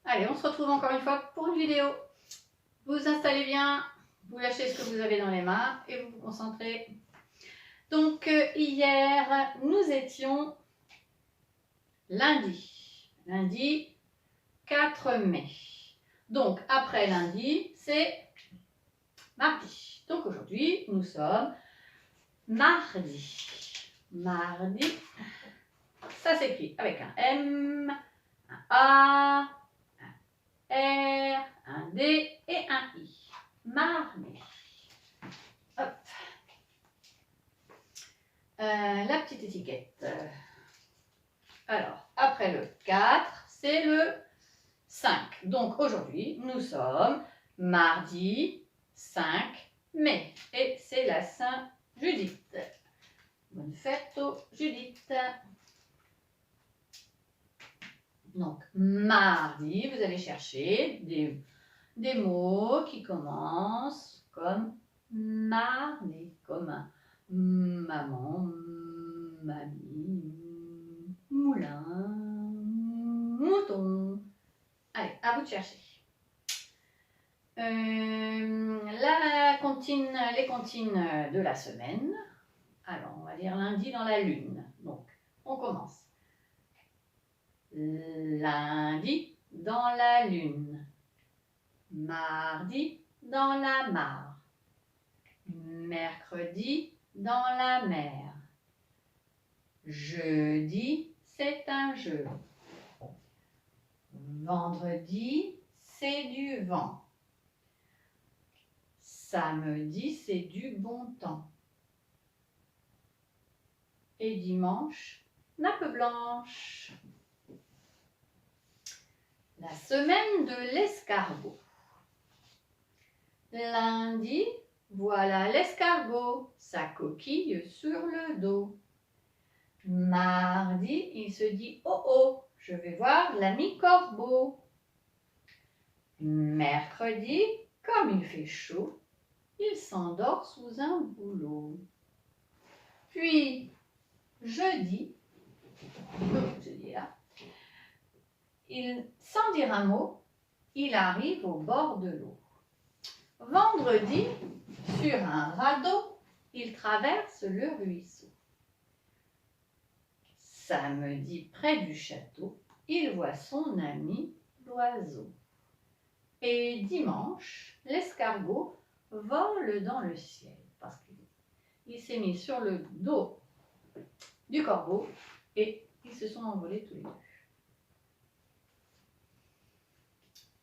Allez, on se retrouve encore une fois pour une vidéo. Vous installez bien, vous lâchez ce que vous avez dans les mains et vous vous concentrez. Donc hier, nous étions lundi 4 mai. Donc après lundi, c'est mardi. Donc aujourd'hui, nous sommes mardi. Mardi, ça s'écrit avec un M, un A, un R, un D et un I. Mardi. Hop. La petite étiquette. Alors, après le 4, c'est le 5. Donc aujourd'hui, nous sommes mardi 5 mai. Et c'est la Saint-Judith. Bonne fête aux Judith. Donc, mardi, vous allez chercher des mots qui commencent comme mardi, comme maman, mamie, moulin, mouton. Allez, à vous de chercher. Les comptines de la semaine. Alors, on va dire lundi dans la lune. Donc, on commence. Lundi dans la lune. Mardi dans la mare. Mercredi dans la mer. Jeudi, c'est un jeu. Vendredi, c'est du vent. Samedi, c'est du bon temps. Et dimanche, nappe blanche. La semaine de l'escargot. Lundi, voilà l'escargot, sa coquille sur le dos. Mardi, il se dit « Oh oh, je vais voir l'ami corbeau ». Mercredi, comme il fait chaud, il s'endort sous un bouleau. Puis, jeudi là, sans dire un mot, il arrive au bord de l'eau. Vendredi, sur un radeau, il traverse le ruisseau. Samedi, près du château, il voit son ami l'oiseau. Et dimanche, l'escargot vole dans le ciel parce qu'il s'est mis sur le dos du corbeau et ils se sont envolés tous les deux.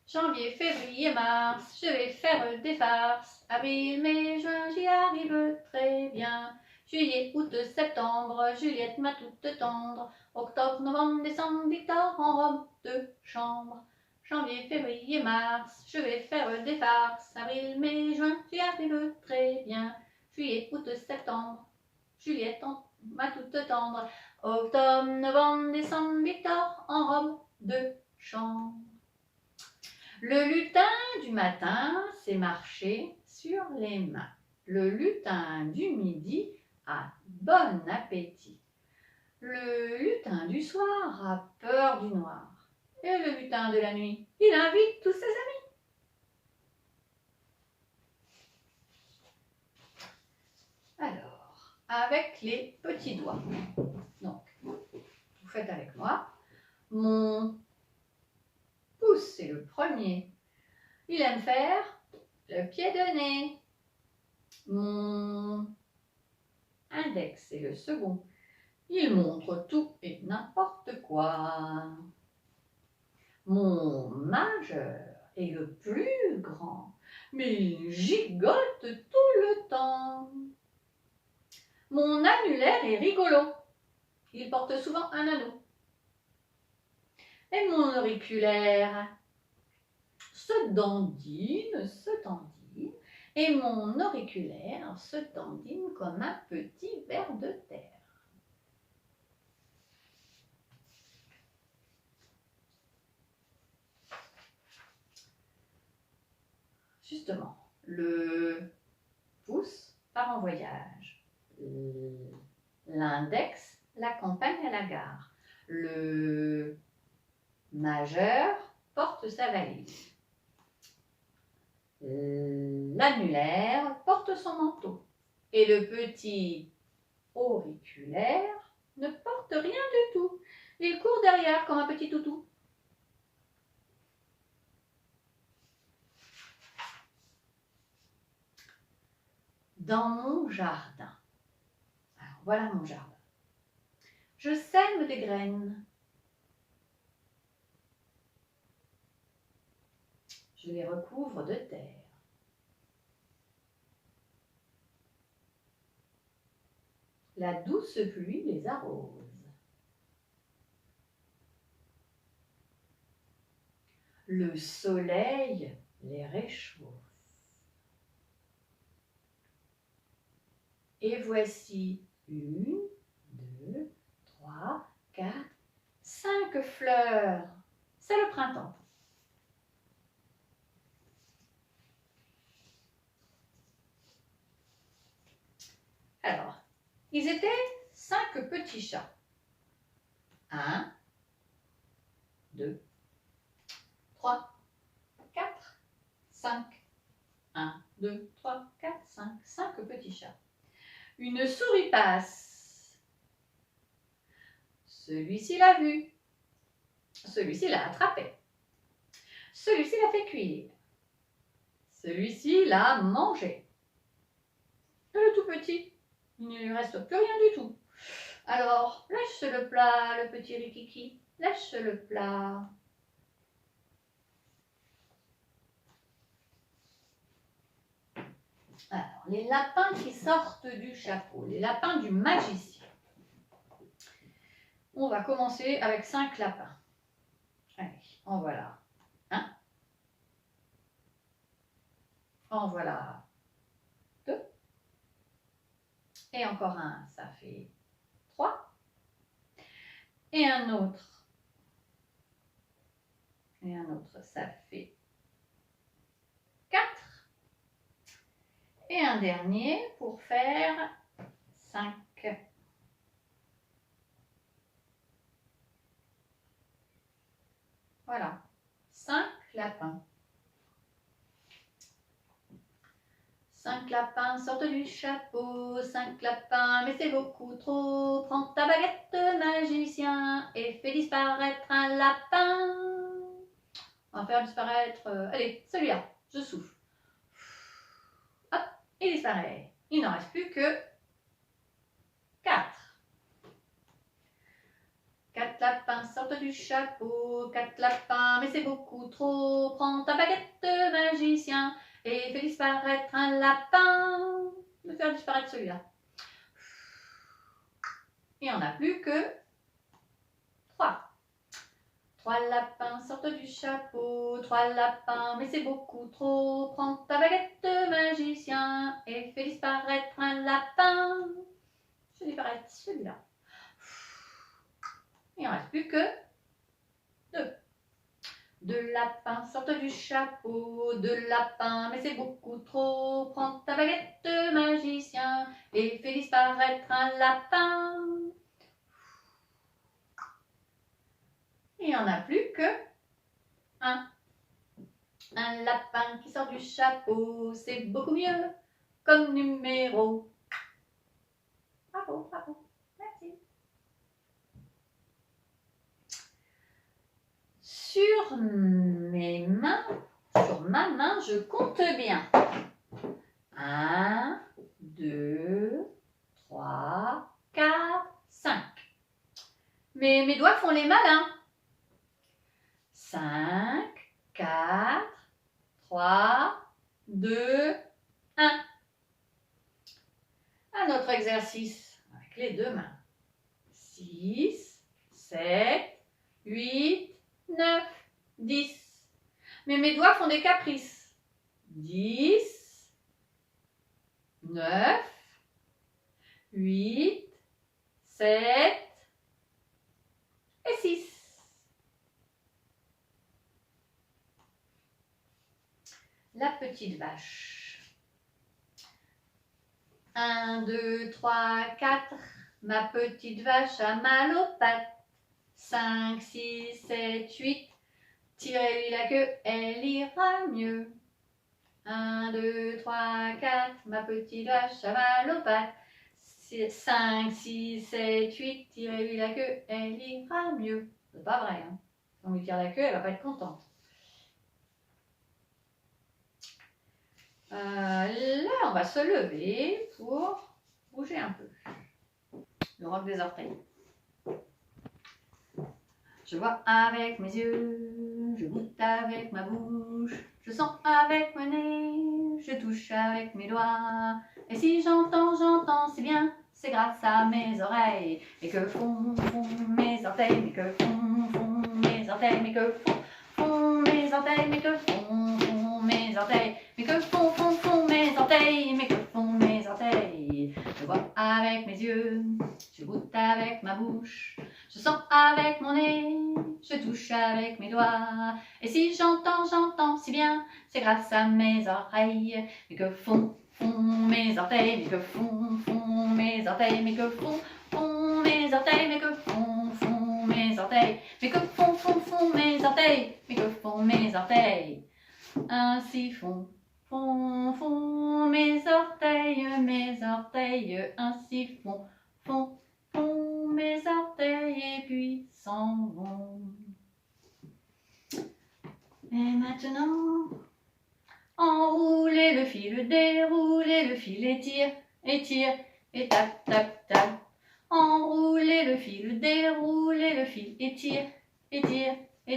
Janvier, février, mars, je vais faire des farces. Avril, mai, juin, j'y arrive très bien. Juillet, août, septembre, Juliette m'a toute tendre. Octobre, novembre, décembre, Victor en robe de chambre. Janvier, février, mars, je vais faire des farces. Avril, mai, juin, j'y arrive très bien. Juillet, août, septembre, Juliette m'a toute tendre. Octobre, novembre, décembre, Victor en robe de chambre. Le lutin du matin sait marcher sur les mains. Le lutin du midi a bon appétit. Le lutin du soir a peur du noir. Et le lutin de la nuit, il invite tous ses amis. Alors, avec les petits doigts. Donc, vous faites avec moi. Mon pouce, c'est le premier. Il aime faire le pied de nez. Mon index, c'est le second. Il montre tout et n'importe quoi. Mon majeur est le plus grand, mais il gigote tout le temps. Mon annulaire est rigolo. Il porte souvent un anneau. Et mon auriculaire se dandine, et mon auriculaire se dandine comme un petit ver de terre. Justement, le pouce part en voyage. L'index l'accompagne à la gare. Le majeur porte sa valise. L'annulaire porte son manteau. Et le petit auriculaire ne porte rien du tout. Il court derrière comme un petit toutou. Dans mon jardin. Alors, voilà mon jardin. Je sème des graines. Je les recouvre de terre. La douce pluie les arrose. Le soleil les réchauffe. Et voici 1, 2, 3, 4, 5 fleurs. C'est le printemps. Alors, ils étaient 5 petits chats. 1, 2, 3, 4, 5. 1, 2, 3, 4, 5. 5 petits chats. Une souris passe. Celui-ci l'a vu. Celui-ci l'a attrapé. Celui-ci l'a fait cuire. Celui-ci l'a mangé. Et le tout petit, il ne lui reste plus rien du tout. Alors, lâche le plat, le petit Rikiki. Lâche le plat. Alors, les lapins qui sortent du chapeau, les lapins du magicien. On va commencer avec 5 lapins. Allez, en voilà un. En voilà 2. Et encore un, ça fait 3. Et un autre. Et un autre, ça fait 4. Et un dernier pour faire 5. Voilà, 5 lapins. 5 lapins sortent du chapeau, 5 lapins, mais c'est beaucoup trop. Prends ta baguette, magicien, et fais disparaître un lapin. On va faire disparaître, allez, celui-là, je souffle. Hop, il disparaît. Il n'en reste plus que 4. 4 lapins sortent du chapeau, 4 lapins, mais c'est beaucoup trop. Prends ta baguette, magicien, et fais disparaître un lapin. Je vais faire disparaître celui-là. Il n'y en a plus que 3. 3 lapins sortent du chapeau, 3 lapins, mais c'est beaucoup trop. Prends ta baguette, magicien, et fais disparaître un lapin. Je fais disparaître celui-là. Il n'en reste plus que 2. 2 lapins sortent du chapeau, 2 lapins, mais c'est beaucoup trop. Prends ta baguette, magicien, et fais disparaître un lapin. Il n'y en a plus que 1. Un lapin qui sort du chapeau, c'est beaucoup mieux comme numéro. Bravo, bravo, merci. Sur mes mains, sur ma main, je compte bien. 1, 2, 3, 4, 5. Mais mes doigts font les malins. 5, 4, 3, 2, 1. Un autre exercice avec les 2 mains. 6, 7, 8, 9, 10. Mais mes doigts font des caprices. 10, 9, 8, 7 et 6. La petite vache. 1, 2, 3, 4. Ma petite vache a mal aux pattes. 5, 6, 7, 8. Tirez-lui la queue, elle ira mieux. 1, 2, 3, 4. Ma petite vache a mal aux pattes. 5, 6, 7, 8. Tirez-lui la queue, elle ira mieux. C'est pas vrai, hein. Si on lui tire la queue, elle va pas être contente. Là, on va se lever pour bouger un peu. Le roc des orteils. Je vois avec mes yeux, je goûte avec ma bouche, je sens avec mon nez, je touche avec mes doigts. Et si j'entends, c'est bien, c'est grâce à mes oreilles. Mais que font mes orteils, mais que font mes orteils, mais que font mes orteils, mais que font mes orteils, mais que font mes orteils, mais que font mes orteils. Je vois avec mes yeux, je goûte avec ma bouche, je sens avec mon nez, je touche avec mes doigts. Et si j'entends, si bien, c'est grâce à mes oreilles. Mais que font mes orteils, mais que font mes orteils, mais que font mes orteils, mais que font mes orteils, mais que font mes orteils, mais que font mes orteils. Ainsi font mes orteils, ainsi font mes orteils et puis s'en vont. Et maintenant, enroulez le fil, déroulez le fil et tire, et tac, tac, tac. Enroulez le fil, déroulez le fil et tire, et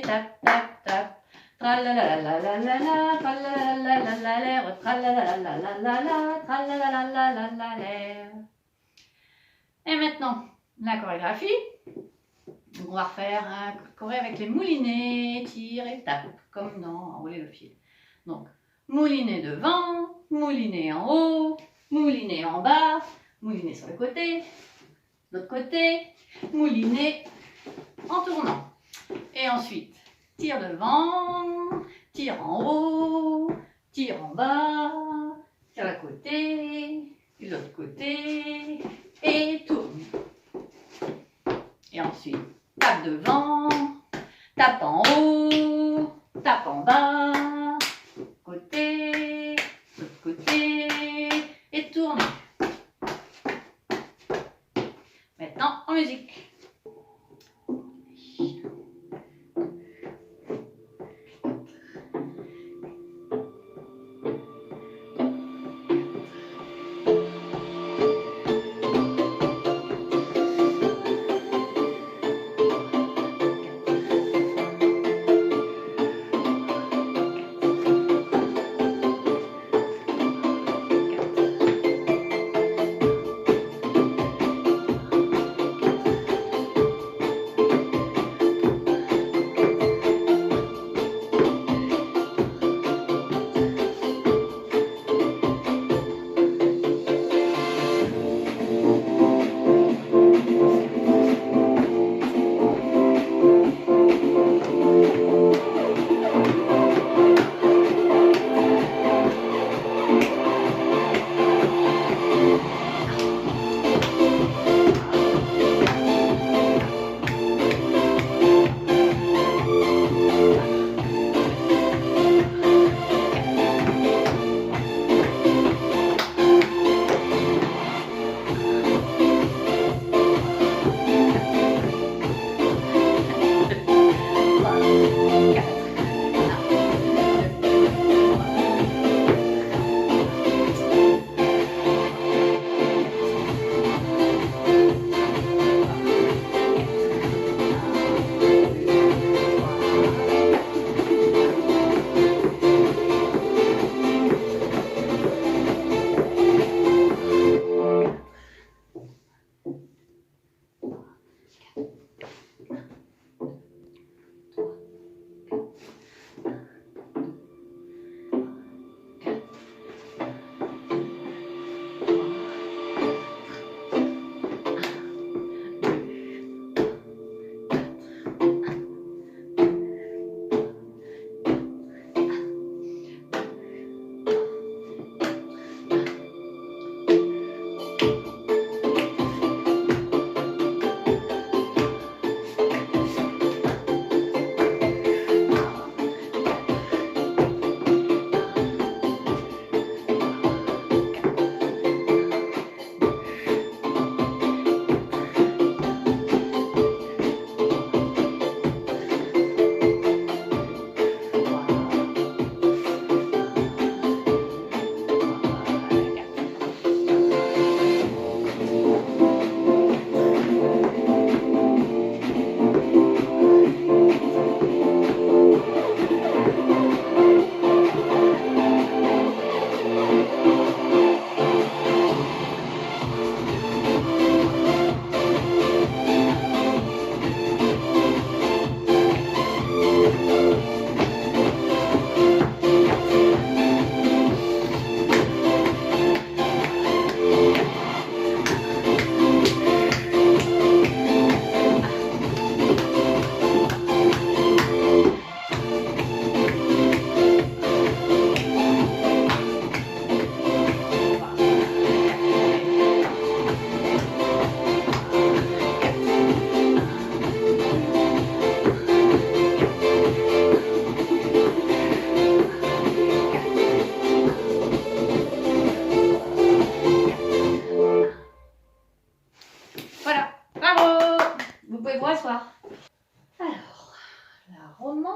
tac, tac, tac. Tralalalalalalala, tralalalalalalala, tralalalalalalala, tralalalalalalala. Et maintenant, la chorégraphie. On va faire un choré avec les moulinets, tire et tape, comme dans Enrouler le fil. Donc, moulinet devant, moulinet en haut, moulinet en bas, moulinet sur le côté, l'autre côté, moulinet en tournant. Et ensuite, tire devant, tire en haut, tire en bas, tire à côté, et l'autre côté, et tourne. Et ensuite, tape devant, tape en haut, tape en bas, côté, l'autre côté, et tourne. Maintenant, en musique.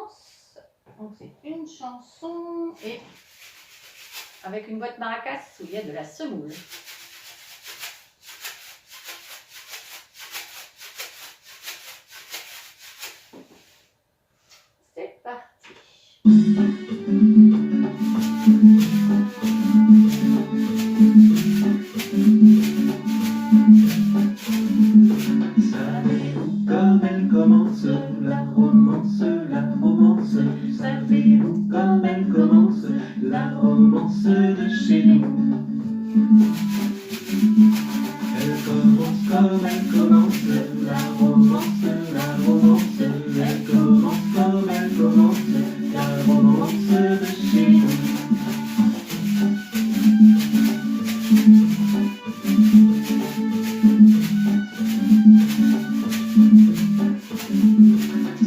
commence. Donc c'est une chanson et avec une boîte maracas où il y a de la semoule. C'est parti. Savez-vous comme elle commence, la romance, la romance? Savez-vous comme elle commence, la romance de chez nous? Elle commence comme elle commence, la romance, la romance. Elle commence comme elle commence, la romance de chez nous.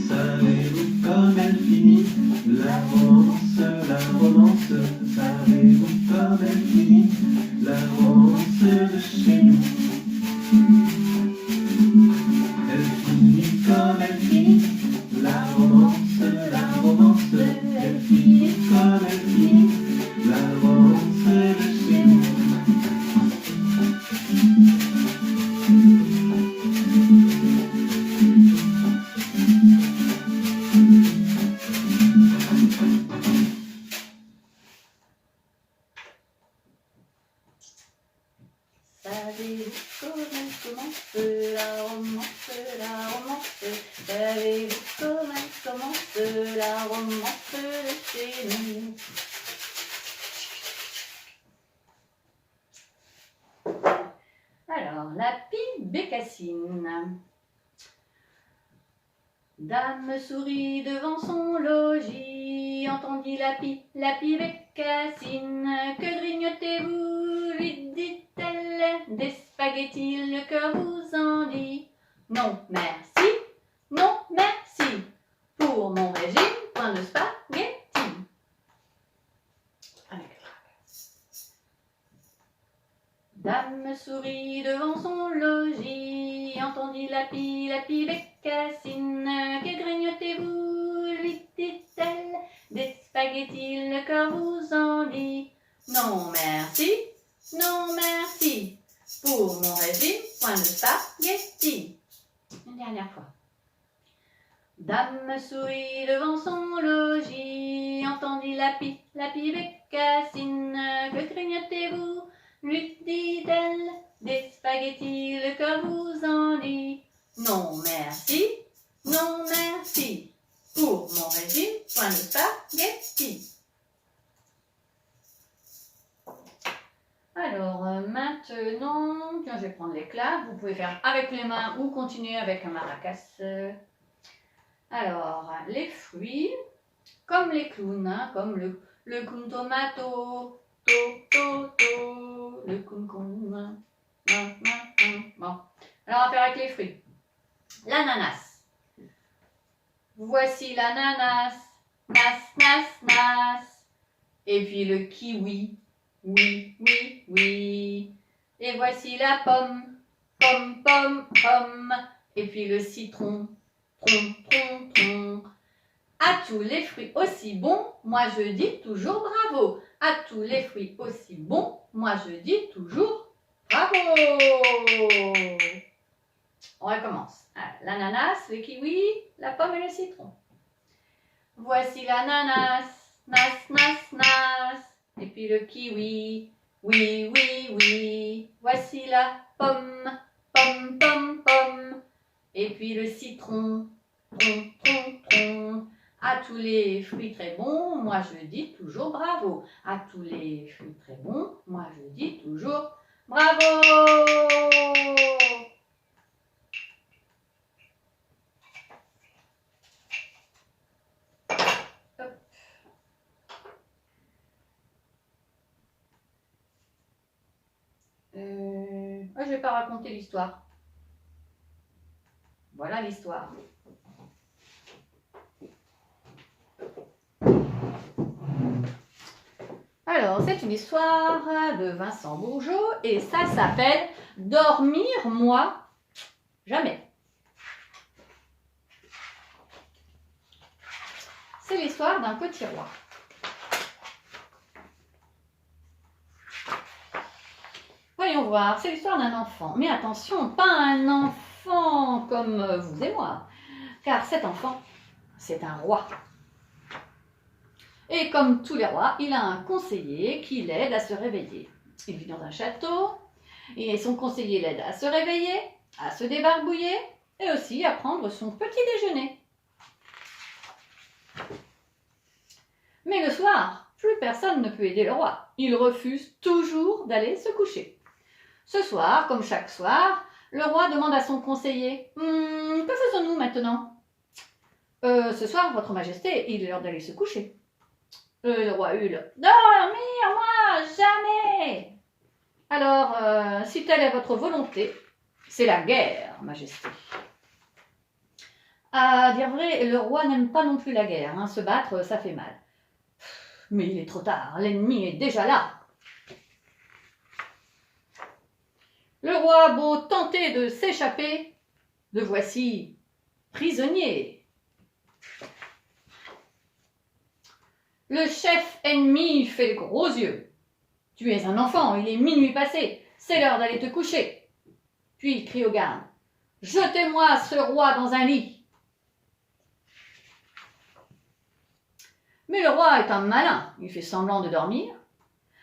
Savez-vous comme elle finit, la romance, la romance? Savez-vous comme elle finit, la romance de chez nous? Elle finit comme elle finit, la romance, la romance. Elle finit comme elle finit, la romance de chez nous. Savez-vous comme elle commence, la romance, la romance? Savez-vous comme elle commence, la romance de chez nous? Alors, la pie bécassine. Dame sourit devant son logis, entendit la pie bécassine. Que grignotez-vous, lui dit-elle, des spaghettis, le cœur vous en dit. Non, merci, non, merci, pour mon régime, point de spaghettis. Dame sourit devant son logis, entendit la pie bécassine. Que grignotez-vous, lui dit-elle, des spaghettis, le cœur vous en dit. Non merci, non merci, pour mon régime, point de spaghettis. Une dernière fois. Dame sourit devant son logis, entendit la pie bécassine. Que grignotez-vous, lui dit-elle, des spaghettis, le cœur vous en dit. Non merci, non merci, pour mon régime, point de spaghettis. Alors maintenant, tiens, je vais prendre l'éclat. Vous pouvez faire avec les mains ou continuer avec un maracas. Alors, les fruits, comme les clowns, hein, comme le clown tomato, le clown. Bon, alors on va faire avec les fruits. L'ananas. Voici l'ananas, nas. Et puis le kiwi, oui. Et voici la pomme, pomme. Et puis le citron, tron. À tous les fruits aussi bons, moi je dis toujours bravo. À tous les fruits aussi bons, moi je dis toujours bravo. On recommence. L'ananas, le kiwi, la pomme et le citron. Voici l'ananas, nas. Et puis le kiwi, oui. Voici la pomme, pomme. Et puis le citron, tron. À tous les fruits très bons, moi je dis toujours bravo. À tous les fruits très bons, moi je dis toujours bravo. Hop. Je vais pas raconter l'histoire. Voilà l'histoire. Alors, c'est une histoire de Vincent Bourgeot et ça s'appelle « Dormir, moi, jamais ». C'est l'histoire d'un petit roi. Voyons voir, c'est l'histoire d'un enfant. Mais attention, pas un enfant comme vous et moi, car cet enfant, c'est un roi. Et comme tous les rois, il a un conseiller qui l'aide à se réveiller. Il vit dans un château, et son conseiller l'aide à se réveiller, à se débarbouiller, et aussi à prendre son petit déjeuner. Mais le soir, plus personne ne peut aider le roi. Il refuse toujours d'aller se coucher. Ce soir, comme chaque soir, le roi demande à son conseiller « Que faisons-nous maintenant ?»« Ce soir, votre majesté, il est l'heure d'aller se coucher. » Le roi hurle « Dormir, moi, jamais !» Alors, si telle est votre volonté, c'est la guerre, majesté. À dire vrai, le roi n'aime pas non plus la guerre. Hein. Se battre, ça fait mal. Mais il est trop tard, l'ennemi est déjà là. Le roi a beau tenter de s'échapper, le voici prisonnier. Le chef ennemi fait les gros yeux. Tu es un enfant, il est minuit passé, c'est l'heure d'aller te coucher. Puis il crie aux gardes, jetez-moi ce roi dans un lit. Mais le roi est un malin, il fait semblant de dormir.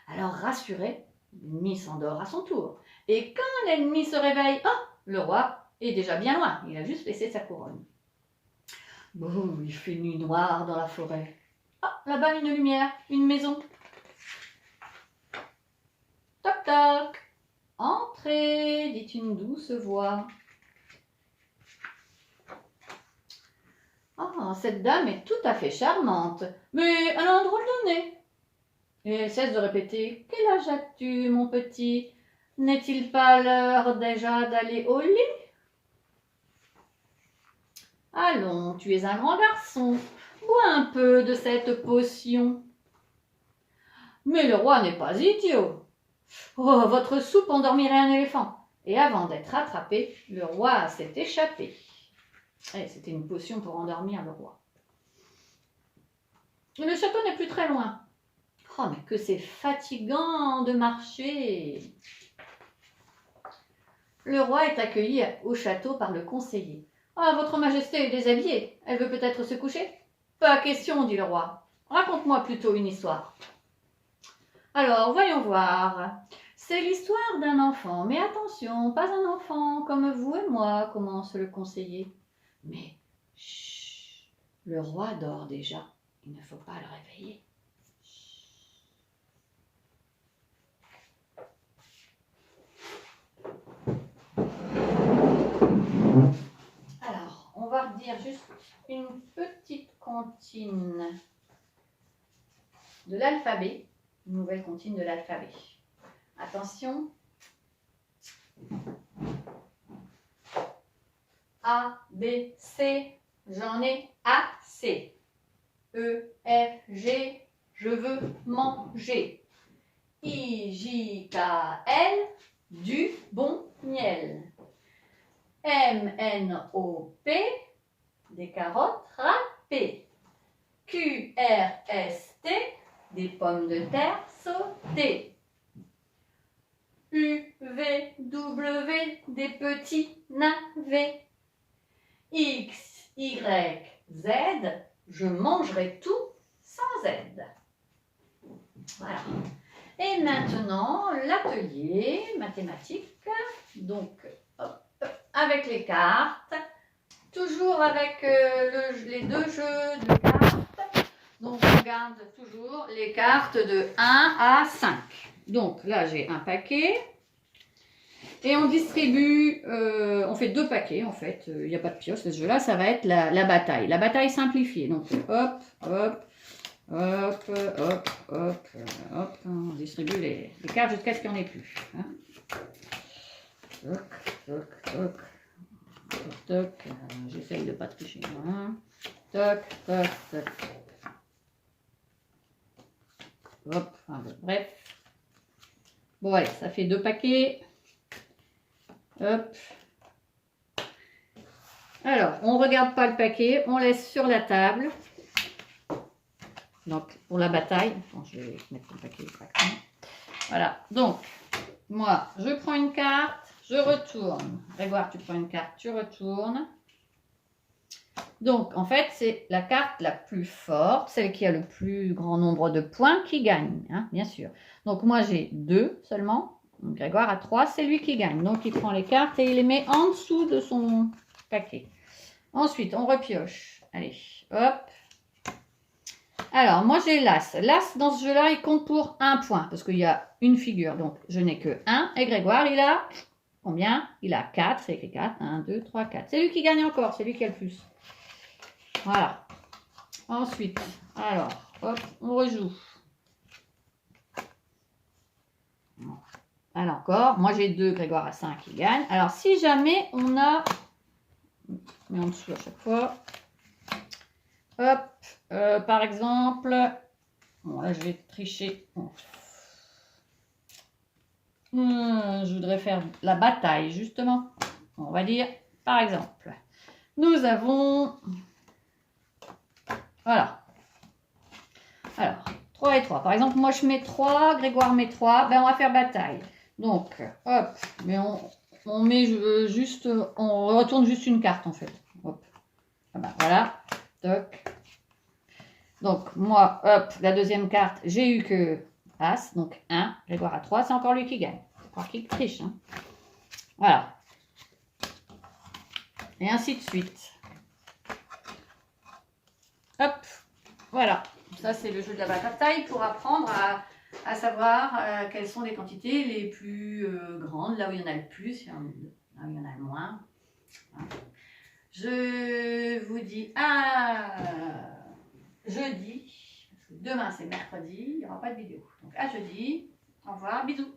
Alors rassuré, l'ennemi s'endort à son tour. Et quand l'ennemi se réveille, le roi est déjà bien loin, il a juste laissé sa couronne. Bon, il fait nuit noire dans la forêt. Là-bas une lumière, une maison. Toc toc. Entrez, dit une douce voix. Cette dame est tout à fait charmante, mais elle a un drôle de nez. Et elle cesse de répéter « Quel âge as-tu, mon petit? N'est-il pas l'heure déjà d'aller au lit? Allons, tu es un grand garçon, bois un peu de cette potion. » Mais le roi n'est pas idiot. Oh, votre soupe endormirait un éléphant. Et avant d'être attrapé, le roi s'est échappé. C'était une potion pour endormir le roi. Le château n'est plus très loin. Oh, mais que c'est fatigant de marcher. Le roi est accueilli au château par le conseiller. Votre majesté est déshabillée. Elle veut peut-être se coucher? Pas question, dit le roi. Raconte-moi plutôt une histoire. Alors, voyons voir. C'est l'histoire d'un enfant. Mais attention, pas un enfant comme vous et moi, commence le conseiller. Mais, chut, le roi dort déjà. Il ne faut pas le réveiller. Alors, on va redire juste une petite comptine de l'alphabet, une nouvelle comptine de l'alphabet. Attention. A, B, C, j'en ai assez. E, F, G, je veux manger. I, J, K, L, du bon miel. M, N, O, P, des carottes râpées. Q, R, S, T, des pommes de terre sautées. U, V, W, des petits navets. X, Y, Z, je mangerai tout sans aide. Voilà. Et maintenant, l'atelier mathématique. Donc, hop, avec les cartes. Toujours avec les deux jeux de cartes. Donc, on garde toujours les cartes de 1 à 5. Donc, là, j'ai un paquet. Et on distribue, on fait 2 paquets en fait, il n'y a pas de pioche, ce jeu-là, ça va être la bataille. La bataille simplifiée, donc hop, hop, hop, hop, hop, hop, on distribue les cartes jusqu'à ce qu'il n'y en ait plus. Hein. Toc, toc, toc, toc, toc, j'essaye de ne pas tricher. Hein. Toc, toc, toc. Hop, bref. Bon allez, ça fait 2 paquets. Hop. Alors, on ne regarde pas le paquet, on laisse sur la table. Donc, pour la bataille, bon, je vais mettre le paquet exactement. Voilà, donc, moi, je prends une carte, je retourne. Grégoire, tu prends une carte, tu retournes. Donc, en fait, c'est la carte la plus forte, celle qui a le plus grand nombre de points qui gagne, hein, bien sûr. Donc, moi, j'ai 2 seulement. Donc, Grégoire a 3, c'est lui qui gagne. Donc, il prend les cartes et il les met en dessous de son paquet. Ensuite, on repioche. Allez, hop. Alors, moi, j'ai l'As. L'As, dans ce jeu-là, il compte pour 1 point, parce qu'il y a une figure. Donc, je n'ai que 1. Et Grégoire, il a combien? Il a 4. C'est écrit 4. 1, 2, 3, 4. C'est lui qui gagne encore. C'est lui qui a le plus. Voilà. Ensuite, alors, hop, on rejoue. Alors encore, moi j'ai 2, Grégoire a 5 qui gagne. Alors si jamais on a, mais en dessous à chaque fois, hop, par exemple, bon là je vais tricher. Je voudrais faire la bataille justement. On va dire, par exemple, nous avons, voilà. Alors, 3 et 3. Par exemple, moi je mets 3, Grégoire met 3, ben on va faire bataille. Donc, hop, mais on met juste, on retourne juste une carte en fait. Hop, ah ben, voilà, toc. Donc, moi, hop, la deuxième carte, j'ai eu que As, donc 1, Grégoire a 3, c'est encore lui qui gagne. Je crois qu'il triche, hein. Voilà. Et ainsi de suite. Hop, voilà. Ça, c'est le jeu de la bataille pour apprendre à savoir quelles sont les quantités les plus grandes, là où il y en a le plus, là où il y en a le moins. Voilà. Je vous dis à jeudi, parce que demain c'est mercredi, il n'y aura pas de vidéo. Donc à jeudi, au revoir, bisous.